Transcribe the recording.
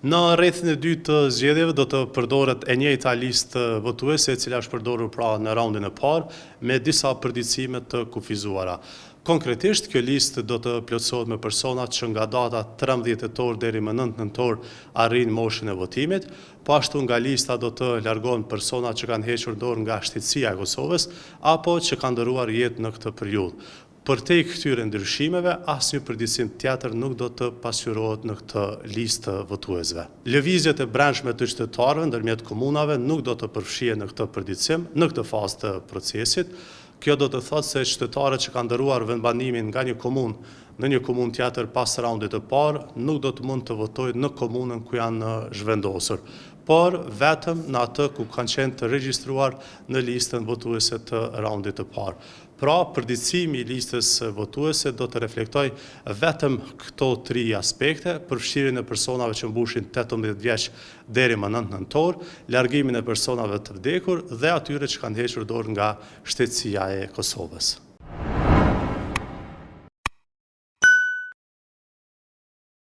Në rrethin e dytë të zgjedhjeve do të përdoret e njëjta listë votuese e cila është përdorur pra në raundin e parë me disa përditësime të kufizuara. Konkretisht, kjo listë do të plotësohet me personat që nga data 13 tetor deri më 9 nëntor arrin moshën e votimit, po ashtu nga lista do të largohen personat që kanë hequr dorë nga shtetësia e Kosovës apo që kanë ndëruar jetë në këtë periudhë. Përtej këtyre ndryshimeve, asnjë përditësim tjetër nuk do të pasqyrohet në këtë listë votuesve. Lëvizjet e brendshme të qytetarëve ndërmjet komunave nuk do të përfshihen në këtë përditësim, në këtë fazë të procesit. Kjo do të thotë se qytetarët që kanë ndëruar vendbanimin nga një komunë në një komunë tjetër pas raundit të parë, nuk do të mund të votojnë në komunën ku janë zhvendosur, por vetëm në atë ku kanë qenë të regjistruar në listën votuese të raundit të parë. Pra, përditësimi i listës votuese do të reflektoj vetëm këto 3 aspekte, përfshirjen e personave që mbushin 18 vjeç deri më 9 nëntor, largimin e personave të vdekur dhe atyre që kanë hequr dorë nga shtetësia e Kosovës.